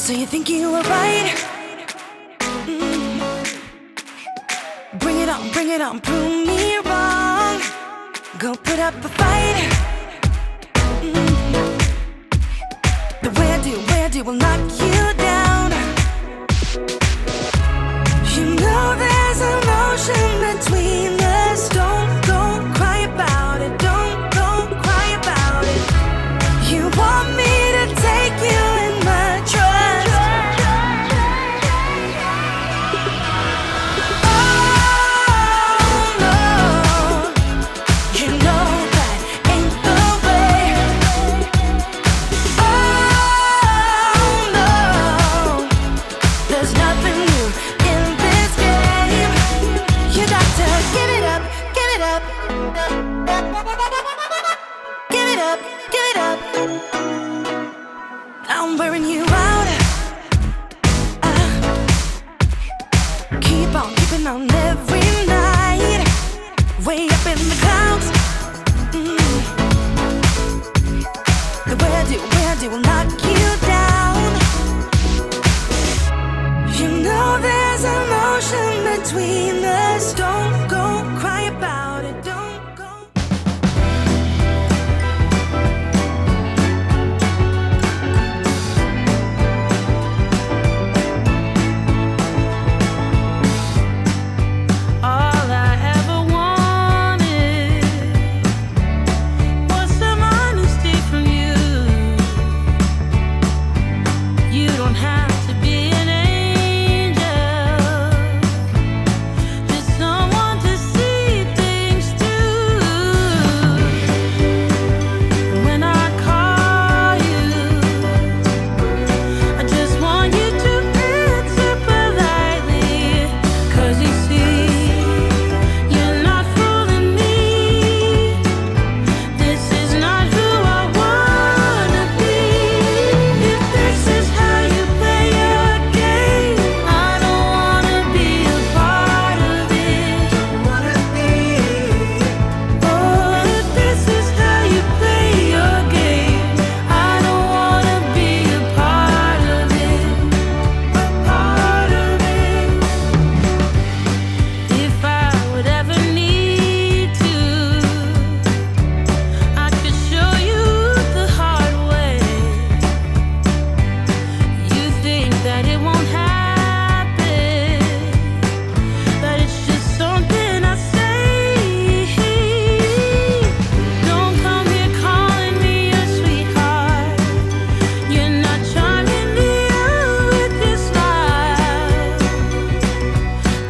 So you think you were right? Bring it on, prove me wrong. Go put up a fight. The way I do will knock you down. You know there's an ocean between us. Don't go cry about it. Don't go cry about it. You want me to take you in my trust. I'm wearing you out. Keep on keeping on every night. Way up in the clouds. The way I do will knock you down. You know there's an ocean between us. Don't go cry about it. Don't go. All I ever wanted was some honesty from you. You don't have to be an angel, just someone to see things through. When I call you, I just want you to answer politely. 'Cause you see, you're not fooling me. This is not who I wanna be. If this is how you play your game, I don't wanna be a part of it. Oh, if this is how you play your game, I don't wanna be a part of it. If I would ever need to, I could show you the hard way. You think that it won't happen, but it's just something I say. Don't come here calling me your sweetheart. You're not charming me out with your smile.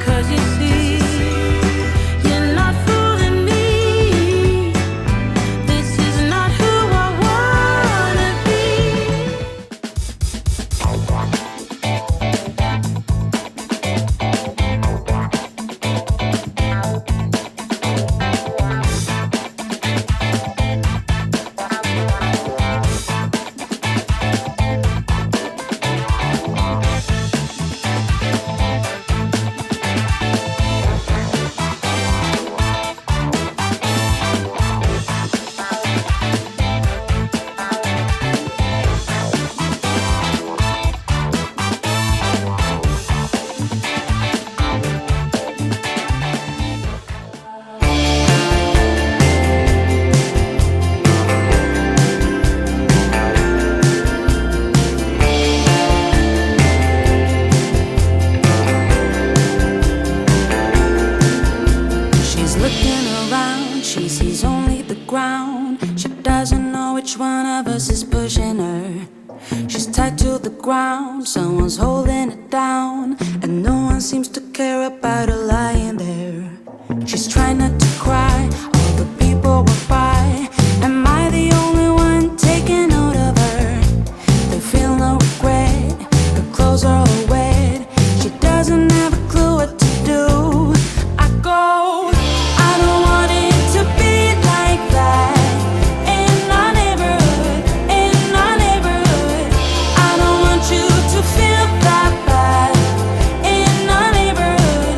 'Cause you see, you're not fooling me. This is not who I wanna be. She's looking around, she sees only the ground. She doesn't know which one of us is pushing her. She's tied to the ground, someone's holding it down, and no one seems to care about her lying there. She's trying not to cry, all the people walk by. Am I the only one taking note of her? They feel no regret, her clothes are all wet. She doesn't have a clue what to do. I go, I don't want it to be like that. In our neighborhood, I don't want you to feel that bad. In our neighborhood,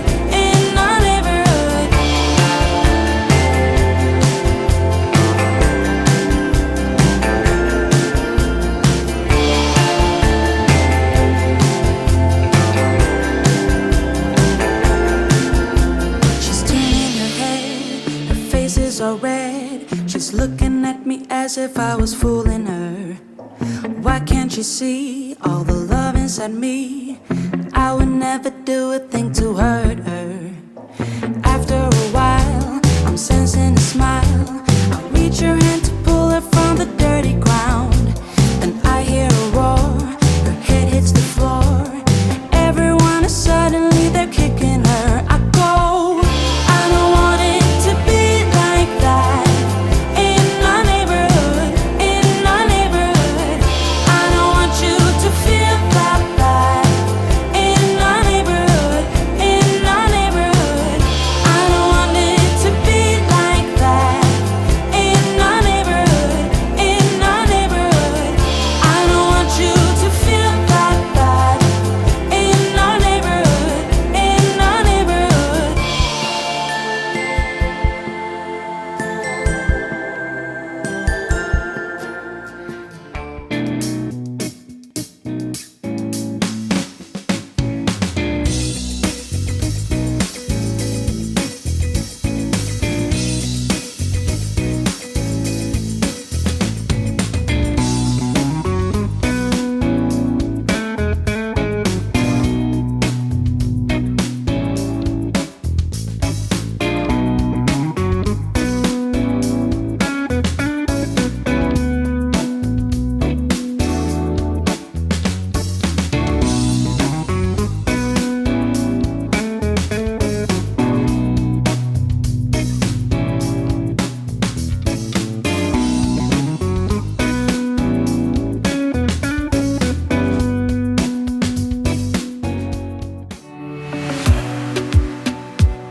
me as if I was fooling her. Why can't you see all the love inside me? I would never do a thing to hurt her. After a while, I'm sensing a smile. I reach her hand to pull her from the dirty ground. Then I hear a roar, her head hits the floor. Everyone is suddenly they're kicking her. I go, I don't want it to be like that. In our neighborhood, in our neighborhood, I don't want you to feel that bad. In our neighborhood, in our neighborhood, I don't want it to be like that. In our neighborhood, in our neighborhood, I don't want you to feel that bad. In our neighborhood, in our neighborhood.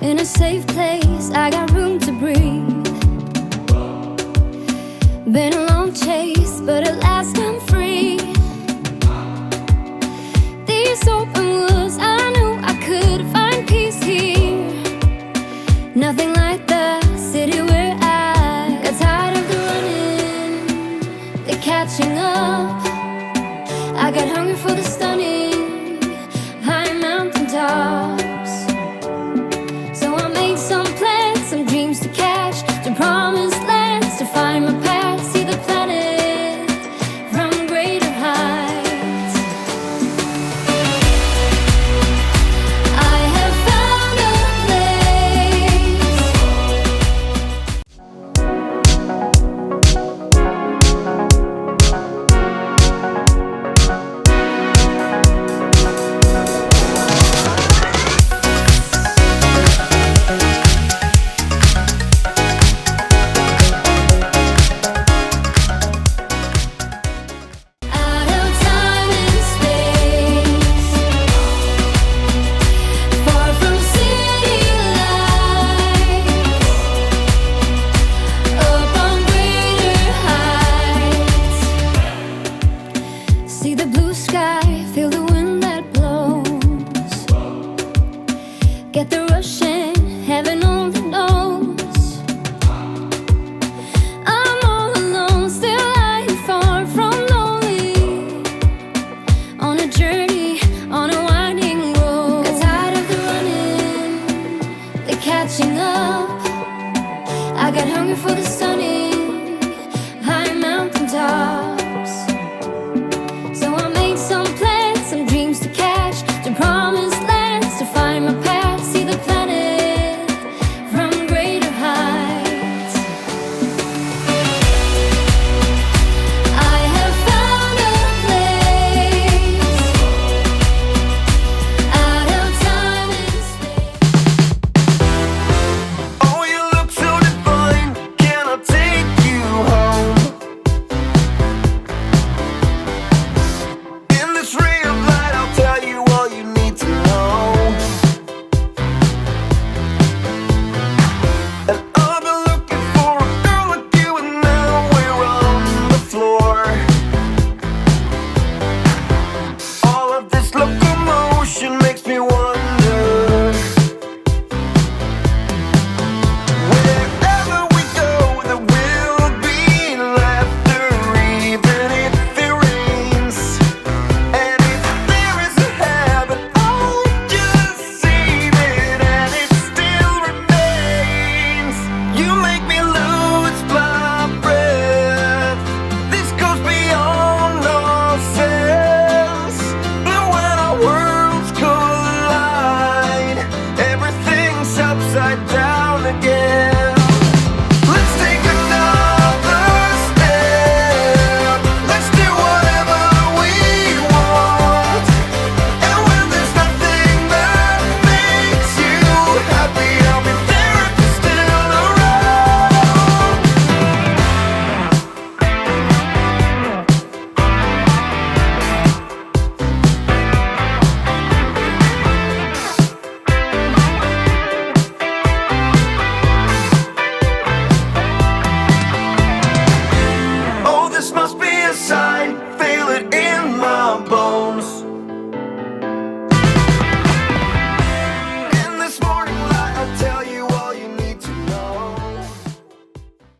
In a safe place, I got room to breathe. Been a long chase, but at last I'm free. These open woods, I knew I could find peace here. Nothing like the city where I got tired of the running, the catching up. I got hungry for the